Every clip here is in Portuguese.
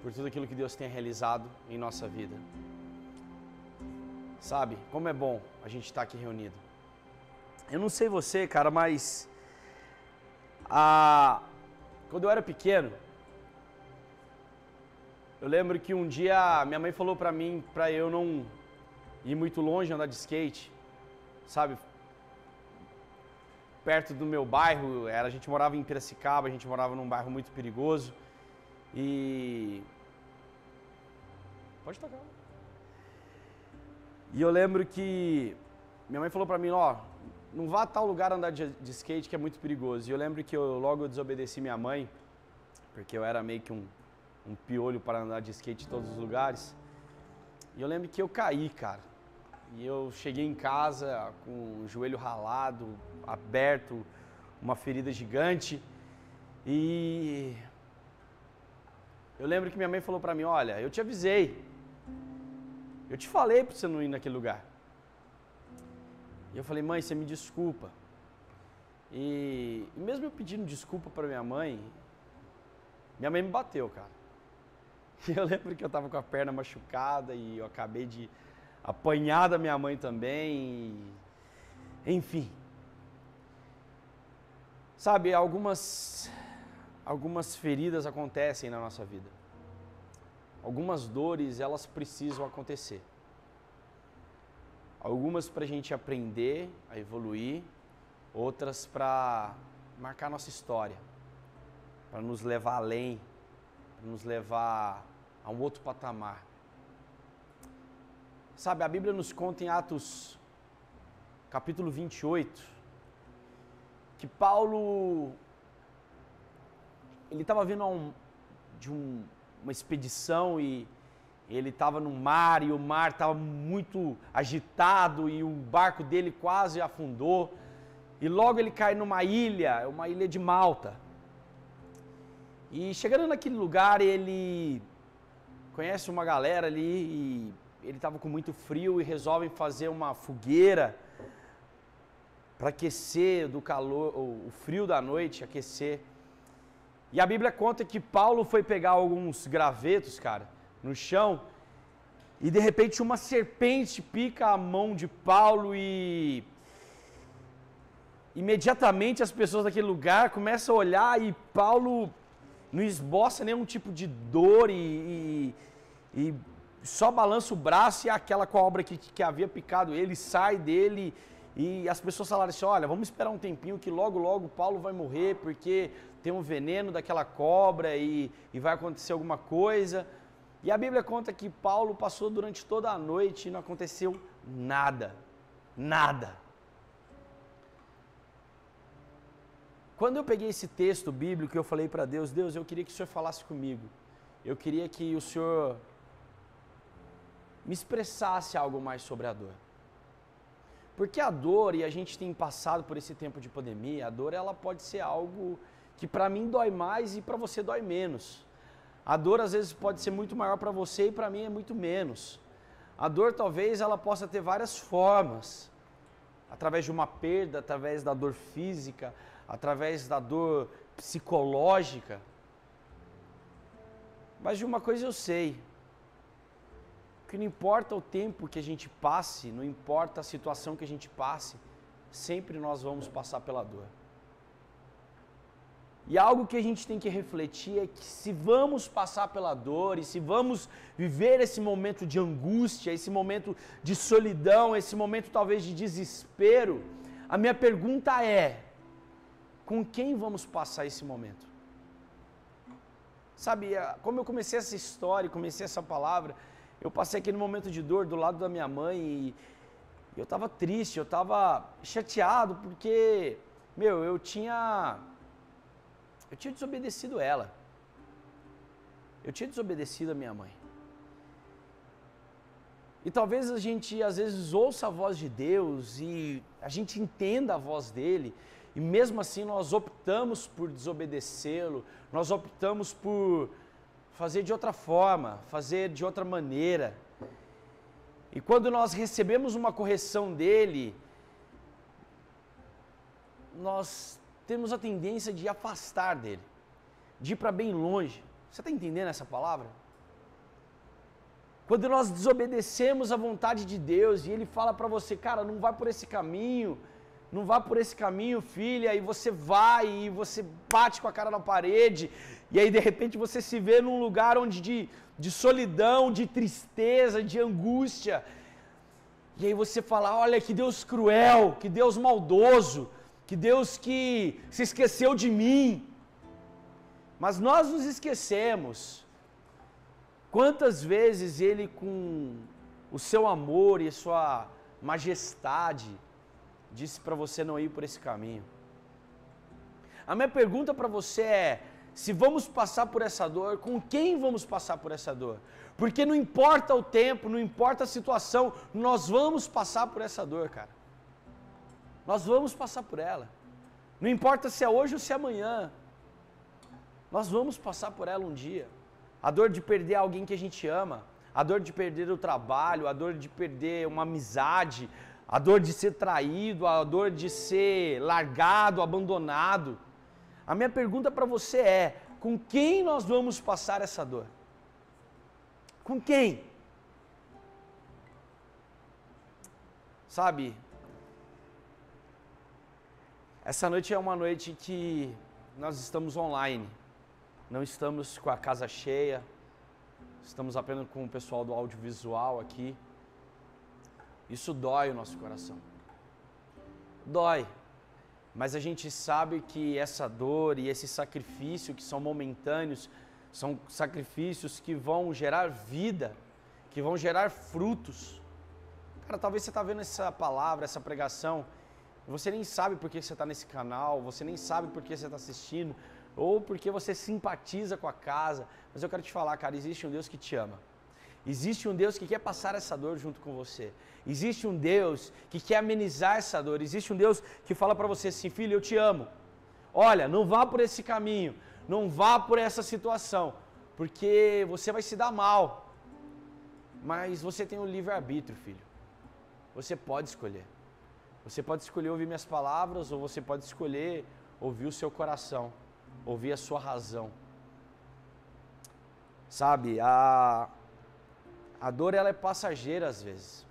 por tudo aquilo que Deus tem realizado em nossa vida. Sabe, como é bom a gente estar aqui reunido. Eu não sei você, cara, mas quando eu era pequeno, eu lembro que um dia minha mãe falou pra mim, pra eu não ir muito longe andar de skate, sabe? Perto do meu bairro, a gente morava em Piracicaba, a gente morava num bairro muito perigoso. E... Pode tocar. E eu lembro que minha mãe falou pra mim, ó, não vá a tal lugar andar de skate que é muito perigoso. E eu lembro que logo eu desobedeci minha mãe, porque eu era meio que um piolho para andar de skate em todos os lugares. E eu lembro que eu caí, cara. E eu cheguei em casa com o joelho ralado, aberto, uma ferida gigante. E eu lembro que minha mãe falou pra mim, olha, eu te avisei. Eu te falei pra você não ir naquele lugar. E eu falei, mãe, você me desculpa. E mesmo eu pedindo desculpa pra minha mãe me bateu, cara. E eu lembro que eu tava com a perna machucada e eu acabei de apanhar da minha mãe também. Enfim. Sabe, algumas feridas acontecem na nossa vida. Algumas dores, elas precisam acontecer. Algumas para a gente aprender a evoluir, outras para marcar nossa história, para nos levar além, para nos levar a um outro patamar. Sabe, a Bíblia nos conta em Atos, capítulo 28, que Paulo, ele estava vindo uma expedição e ele estava no mar e o mar estava muito agitado e o barco dele quase afundou. E logo ele cai numa ilha, uma ilha de Malta. E chegando naquele lugar, ele conhece uma galera ali e ele estava com muito frio e resolvem fazer uma fogueira para aquecer do calor, o frio da noite, aquecer. E a Bíblia conta que Paulo foi pegar alguns gravetos, cara, no chão, e de repente uma serpente pica a mão de Paulo e imediatamente as pessoas daquele lugar começam a olhar e Paulo não esboça nenhum tipo de dor e só balança o braço e aquela cobra que havia picado ele sai dele. E as pessoas falaram assim, olha, vamos esperar um tempinho que logo, logo Paulo vai morrer porque tem um veneno daquela cobra e vai acontecer alguma coisa. E a Bíblia conta que Paulo passou durante toda a noite e não aconteceu nada. Nada. Quando eu peguei esse texto bíblico, eu falei para Deus, Deus, eu queria que o Senhor falasse comigo. Eu queria que o Senhor me expressasse algo mais sobre a dor. Porque a dor, e a gente tem passado por esse tempo de pandemia, a dor ela pode ser algo que para mim dói mais e para você dói menos. A dor às vezes pode ser muito maior para você e para mim é muito menos. A dor talvez ela possa ter várias formas. Através de uma perda, através da dor física, através da dor psicológica. Mas de uma coisa eu sei. Que não importa o tempo que a gente passe, não importa a situação que a gente passe, sempre nós vamos passar pela dor. E algo que a gente tem que refletir é que se vamos passar pela dor e se vamos viver esse momento de angústia, esse momento de solidão, esse momento talvez de desespero, a minha pergunta é, com quem vamos passar esse momento? Sabe, como eu comecei essa história, comecei essa palavra, eu passei aquele momento de dor do lado da minha mãe e eu estava triste, eu estava chateado porque, eu tinha desobedecido ela. Eu tinha desobedecido a minha mãe. E talvez a gente às vezes ouça a voz de Deus e a gente entenda a voz dele e mesmo assim nós optamos por desobedecê-lo, nós optamos por fazer de outra forma, fazer de outra maneira. E quando nós recebemos uma correção dele, nós temos a tendência de afastar dele, de ir para bem longe. Você está entendendo essa palavra? Quando nós desobedecemos a vontade de Deus e Ele fala para você, cara, não vai por esse caminho, não vá por esse caminho, filha, e você vai e você bate com a cara na parede, e aí de repente você se vê num lugar onde de solidão, de tristeza, de angústia, e aí você fala, olha que Deus cruel, que Deus maldoso, que Deus que se esqueceu de mim. Mas nós nos esquecemos. Quantas vezes Ele, com o seu amor e a sua majestade, disse para você não ir por esse caminho. A minha pergunta para você é, se vamos passar por essa dor, com quem vamos passar por essa dor? Porque não importa o tempo, não importa a situação, nós vamos passar por essa dor, cara. Nós vamos passar por ela. Não importa se é hoje ou se é amanhã. Nós vamos passar por ela um dia. A dor de perder alguém que a gente ama, a dor de perder o trabalho, a dor de perder uma amizade, a dor de ser traído, a dor de ser largado, abandonado. A minha pergunta para você é, com quem nós vamos passar essa dor? Com quem? Sabe, essa noite é uma noite que nós estamos online, não estamos com a casa cheia, estamos apenas com o pessoal do audiovisual aqui. Isso dói o nosso coração. Dói. Mas a gente sabe que essa dor e esse sacrifício que são momentâneos, são sacrifícios que vão gerar vida, que vão gerar frutos. Cara, talvez você está vendo essa palavra, essa pregação, você nem sabe por que você está nesse canal, você nem sabe por que você está assistindo, ou porque você simpatiza com a casa, mas eu quero te falar, cara, existe um Deus que te ama. Existe um Deus que quer passar essa dor junto com você. Existe um Deus que quer amenizar essa dor. Existe um Deus que fala para você assim, filho, eu te amo. Olha, não vá por esse caminho, não vá por essa situação, porque você vai se dar mal. Mas você tem um livre-arbítrio, filho. Você pode escolher. Você pode escolher ouvir minhas palavras ou você pode escolher ouvir o seu coração, ouvir a sua razão. Sabe, a dor ela é passageira às vezes,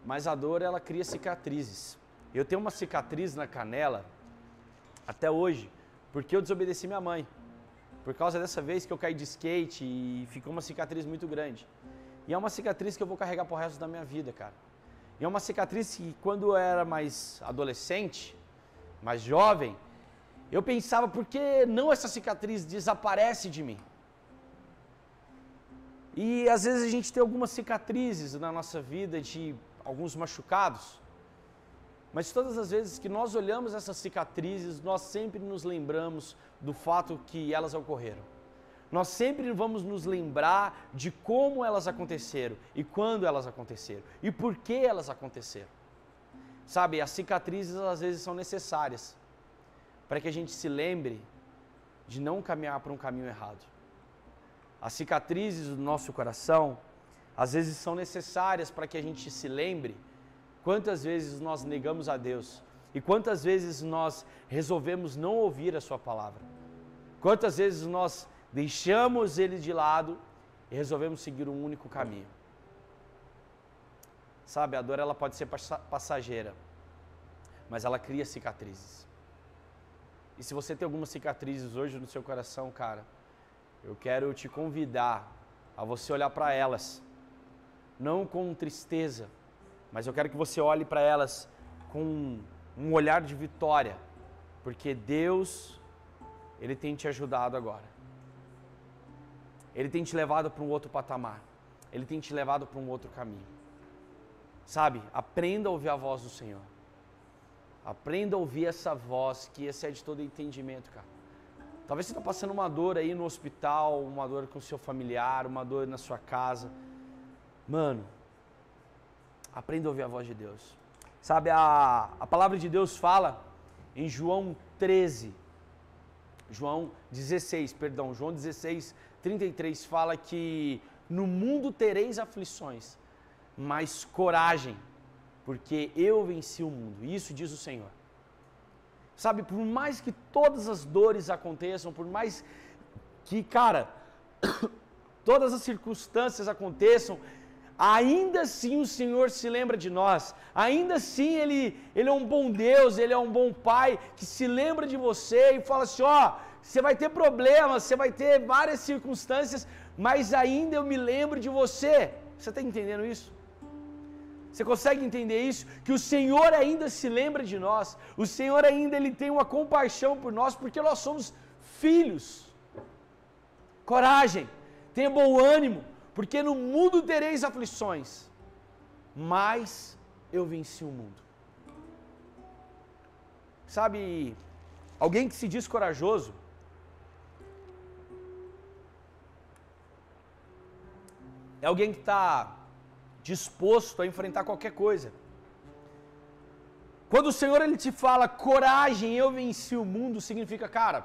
mas a dor ela cria cicatrizes. Eu tenho uma cicatriz na canela até hoje, porque eu desobedeci minha mãe. Por causa dessa vez que eu caí de skate e ficou uma cicatriz muito grande. E é uma cicatriz que eu vou carregar pro resto da minha vida, cara. E é uma cicatriz que quando eu era mais adolescente, mais jovem, eu pensava, por que não essa cicatriz desaparece de mim? E às vezes a gente tem algumas cicatrizes na nossa vida, de alguns machucados, mas todas as vezes que nós olhamos essas cicatrizes, nós sempre nos lembramos do fato que elas ocorreram. Nós sempre vamos nos lembrar de como elas aconteceram e quando elas aconteceram e por que elas aconteceram. Sabe, as cicatrizes às vezes são necessárias para que a gente se lembre de não caminhar por um caminho errado. As cicatrizes do nosso coração, às vezes são necessárias para que a gente se lembre quantas vezes nós negamos a Deus e quantas vezes nós resolvemos não ouvir a sua palavra. Quantas vezes nós deixamos Ele de lado e resolvemos seguir um único caminho. Sabe, a dor ela pode ser passageira, mas ela cria cicatrizes. E se você tem algumas cicatrizes hoje no seu coração, cara, eu quero te convidar a você olhar para elas, não com tristeza, mas eu quero que você olhe para elas com um olhar de vitória, porque Deus, Ele tem te ajudado agora. Ele tem te levado para um outro patamar, Ele tem te levado para um outro caminho. Sabe, aprenda a ouvir a voz do Senhor. Aprenda a ouvir essa voz que excede todo entendimento, cara. Talvez você está passando uma dor aí no hospital, uma dor com o seu familiar, uma dor na sua casa. Mano, aprenda a ouvir a voz de Deus. Sabe, a palavra de Deus fala em João 16, 33 fala que no mundo tereis aflições, mas coragem, porque eu venci o mundo. Isso diz o Senhor. Sabe, por mais que todas as dores aconteçam, por mais que, cara, todas as circunstâncias aconteçam, ainda assim o Senhor se lembra de nós. Ainda assim Ele é um bom Deus, Ele é um bom Pai que se lembra de você e fala assim, ó, você vai ter problemas, você vai ter várias circunstâncias, mas ainda eu me lembro de você. Você está entendendo isso? Você consegue entender isso? Que o Senhor ainda se lembra de nós. O Senhor ainda Ele tem uma compaixão por nós, porque nós somos filhos. Coragem, tenha bom ânimo, porque no mundo tereis aflições, mas eu venci o mundo. Sabe, alguém que se diz corajoso, é alguém que está disposto a enfrentar qualquer coisa. Quando o Senhor Ele te fala, coragem, eu venci o mundo, significa, cara,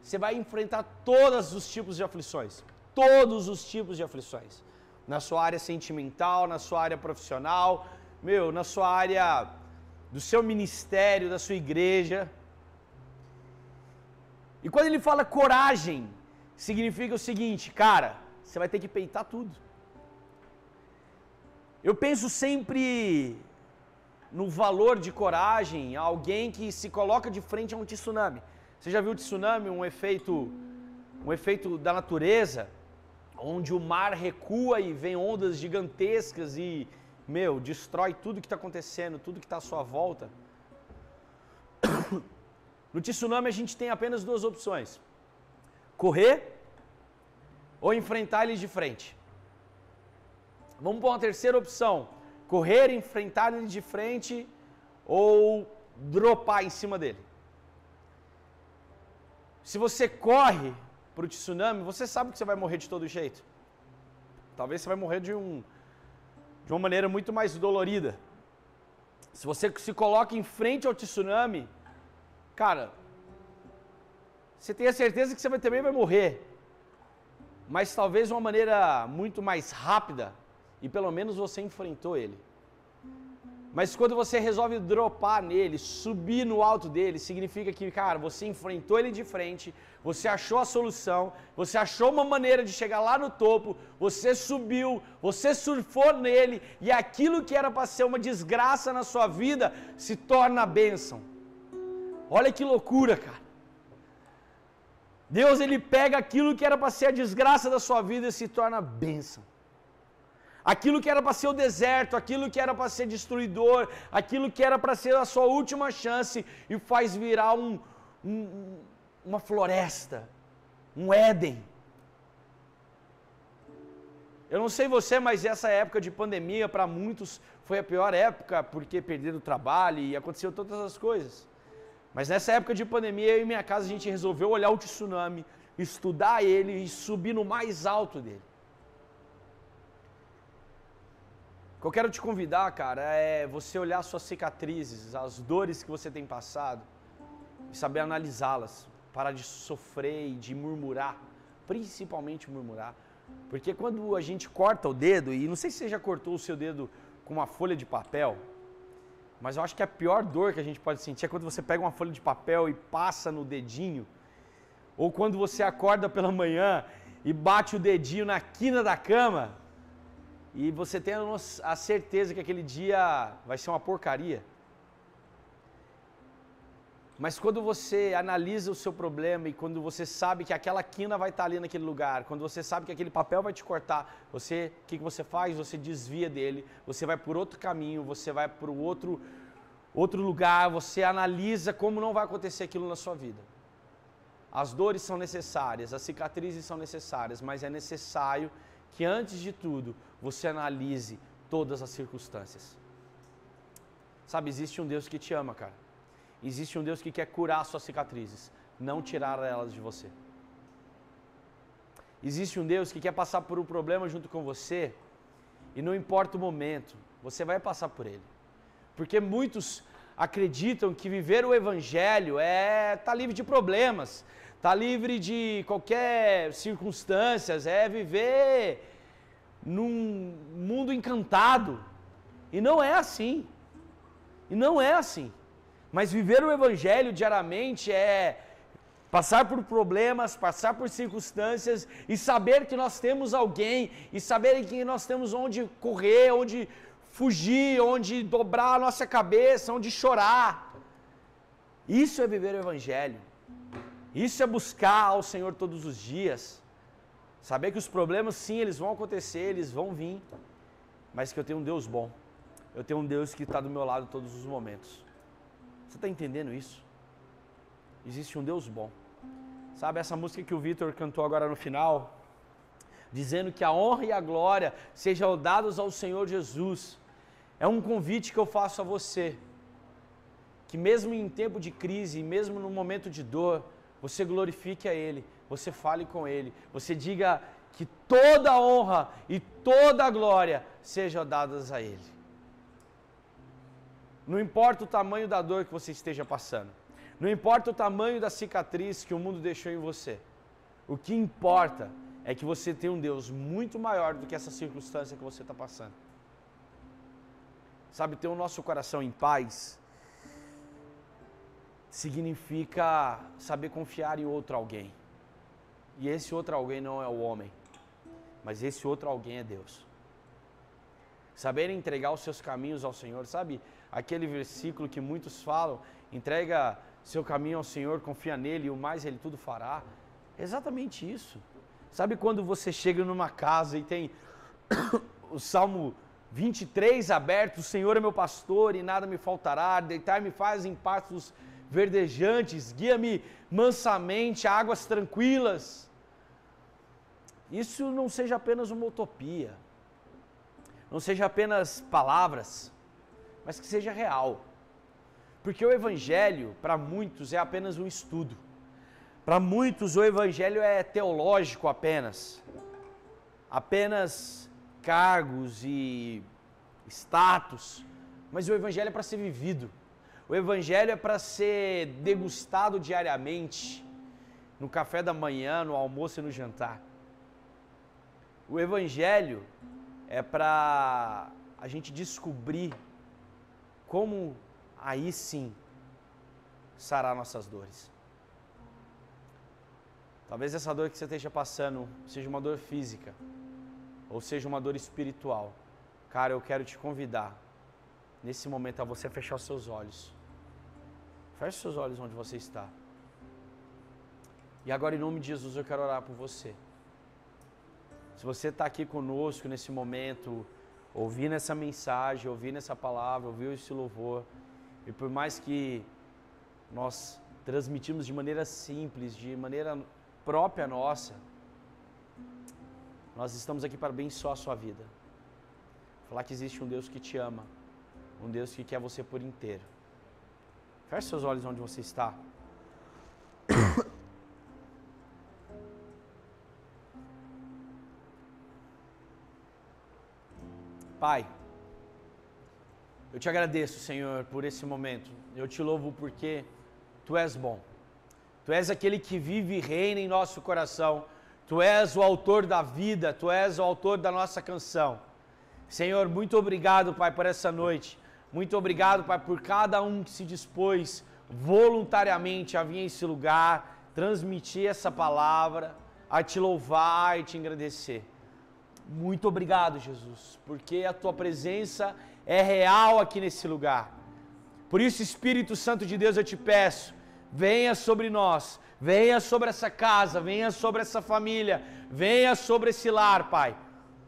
você vai enfrentar todos os tipos de aflições. Todos os tipos de aflições. Na sua área sentimental, na sua área profissional, na sua área do seu ministério, da sua igreja. E quando ele fala coragem, significa o seguinte, cara, você vai ter que peitar tudo. Eu penso sempre no valor de coragem, alguém que se coloca de frente a um tsunami. Você já viu o tsunami, um efeito da natureza, onde o mar recua e vem ondas gigantescas e, destrói tudo que está acontecendo, tudo que está à sua volta. No tsunami a gente tem apenas duas opções: correr ou enfrentar ele de frente. Vamos para uma terceira opção: correr, enfrentar ele de frente ou dropar em cima dele. Se você corre para o tsunami, você sabe que você vai morrer de todo jeito. Talvez você vai morrer de uma maneira muito mais dolorida. Se você se coloca em frente ao tsunami, cara, você tem a certeza que você também vai morrer. Mas talvez de uma maneira muito mais rápida, e pelo menos você enfrentou ele. Mas quando você resolve dropar nele, subir no alto dele, significa que, cara, você enfrentou ele de frente, você achou a solução, você achou uma maneira de chegar lá no topo, você subiu, você surfou nele, e aquilo que era para ser uma desgraça na sua vida se torna bênção. Olha que loucura, cara. Deus, Ele pega aquilo que era para ser a desgraça da sua vida e se torna bênção. Aquilo que era para ser o deserto, aquilo que era para ser destruidor, aquilo que era para ser a sua última chance, e faz virar uma floresta, um Éden. Eu não sei você, mas essa época de pandemia para muitos foi a pior época, porque perderam o trabalho e aconteceu todas as coisas. Mas nessa época de pandemia, eu e minha casa, a gente resolveu olhar o tsunami, estudar ele e subir no mais alto dele. O que eu quero te convidar, cara, é você olhar suas cicatrizes, as dores que você tem passado, e saber analisá-las, parar de sofrer e de murmurar, principalmente murmurar. Porque quando a gente corta o dedo, e não sei se você já cortou o seu dedo com uma folha de papel, mas eu acho que a pior dor que a gente pode sentir é quando você pega uma folha de papel e passa no dedinho, ou quando você acorda pela manhã e bate o dedinho na quina da cama, e você tem a certeza que aquele dia vai ser uma porcaria. Mas quando você analisa o seu problema e quando você sabe que aquela quina vai estar ali naquele lugar, quando você sabe que aquele papel vai te cortar, o que você faz? Você desvia dele, você vai por outro caminho, você vai por outro lugar, você analisa como não vai acontecer aquilo na sua vida. As dores são necessárias, as cicatrizes são necessárias, mas é necessário que antes de tudo, você analise todas as circunstâncias. Sabe, existe um Deus que te ama, cara. Existe um Deus que quer curar suas cicatrizes, não tirar elas de você. Existe um Deus que quer passar por um problema junto com você, e não importa o momento, você vai passar por ele. Porque muitos acreditam que viver o Evangelho é estar livre de problemas, estar livre de qualquer circunstâncias, é viver num mundo encantado. E não é assim. E não é assim. Mas viver o Evangelho diariamente é Passar por problemas, passar por circunstâncias e saber que nós temos alguém, e saber que nós temos onde correr, onde fugir, onde dobrar a nossa cabeça, onde chorar. Isso é viver o Evangelho. Isso é buscar ao Senhor todos os dias. Saber que os problemas, sim, eles vão acontecer, eles vão vir, mas que eu tenho um Deus bom. Eu tenho um Deus que está do meu lado em todos os momentos. Você está entendendo isso? Existe um Deus bom. Sabe essa música que o Vitor cantou agora no final? Dizendo que a honra e a glória sejam dados ao Senhor Jesus. É um convite que eu faço a você. Que mesmo em tempo de crise, mesmo no momento de dor, você glorifique a Ele, você fale com Ele, você diga que toda a honra e toda a glória sejam dadas a Ele. Não importa o tamanho da dor que você esteja passando. Não importa o tamanho da cicatriz que o mundo deixou em você. O que importa é que você tem um Deus muito maior do que essa circunstância que você está passando. Sabe, ter o nosso coração em paz significa saber confiar em outro alguém. E esse outro alguém não é o homem, mas esse outro alguém é Deus. Saber entregar os seus caminhos ao Senhor, sabe aquele versículo que muitos falam, entrega seu caminho ao Senhor, confia nele e o mais ele tudo fará. É exatamente isso. Sabe quando você chega numa casa e tem o Salmo 23 aberto, o Senhor é meu pastor e nada me faltará, deitar-me faz em pastos verdejantes, guia-me mansamente a águas tranquilas. Isso não seja apenas uma utopia, não seja apenas palavras, mas que seja real. Porque o Evangelho, para muitos, é apenas um estudo. Para muitos, o Evangelho é teológico apenas cargos e status. Mas o Evangelho é para ser vivido. O Evangelho é para ser degustado diariamente, no café da manhã, no almoço e no jantar. O Evangelho é para a gente descobrir como aí sim sarar nossas dores. Talvez essa dor que você esteja passando seja uma dor física, ou seja uma dor espiritual. Cara, eu quero te convidar, nesse momento, a você fechar os seus olhos. Feche seus olhos onde você está. E agora, em nome de Jesus, eu quero orar por você. Se você está aqui conosco nesse momento, ouvindo essa mensagem, ouvindo essa palavra, ouvindo esse louvor, e por mais que nós transmitimos de maneira simples, de maneira própria nossa, nós estamos aqui para abençoar a sua vida. Falar que existe um Deus que te ama, um Deus que quer você por inteiro. Feche seus olhos onde você está. Pai, eu te agradeço, Senhor, por esse momento. Eu te louvo porque Tu és bom. Tu és aquele que vive e reina em nosso coração. Tu és o autor da vida, Tu és o autor da nossa canção. Senhor, muito obrigado, Pai, por essa noite. Muito obrigado, Pai, por cada um que se dispôs voluntariamente a vir a esse lugar, transmitir essa palavra, a Te louvar e Te agradecer. Muito obrigado, Jesus, porque a Tua presença é real aqui nesse lugar. Por isso, Espírito Santo de Deus, eu te peço, venha sobre nós, venha sobre essa casa, venha sobre essa família, venha sobre esse lar, Pai.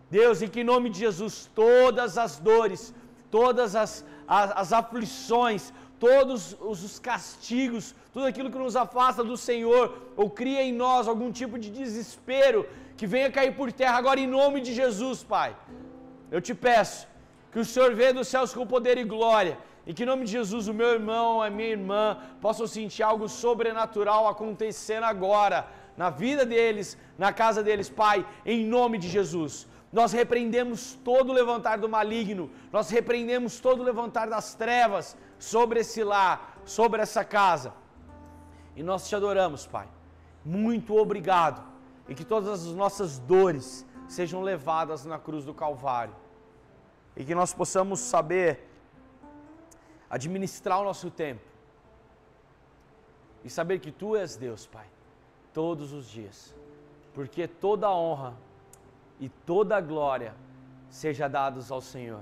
Deus, em que em nome de Jesus, todas as dores, todas as aflições, todos os castigos, tudo aquilo que nos afasta do Senhor, ou cria em nós algum tipo de desespero, que venha cair por terra agora em nome de Jesus, Pai. Eu te peço que o Senhor venha dos céus com poder e glória, e que em nome de Jesus o meu irmão, a minha irmã, possam sentir algo sobrenatural acontecendo agora, na vida deles, na casa deles, Pai, em nome de Jesus. Nós repreendemos todo o levantar do maligno, nós repreendemos todo o levantar das trevas sobre esse lar, sobre essa casa. E nós te adoramos, Pai. Muito obrigado. E que todas as nossas dores sejam levadas na cruz do Calvário. E que nós possamos saber administrar o nosso tempo. e saber que Tu és Deus, Pai, todos os dias. Porque toda a honra e toda a glória seja dados ao Senhor.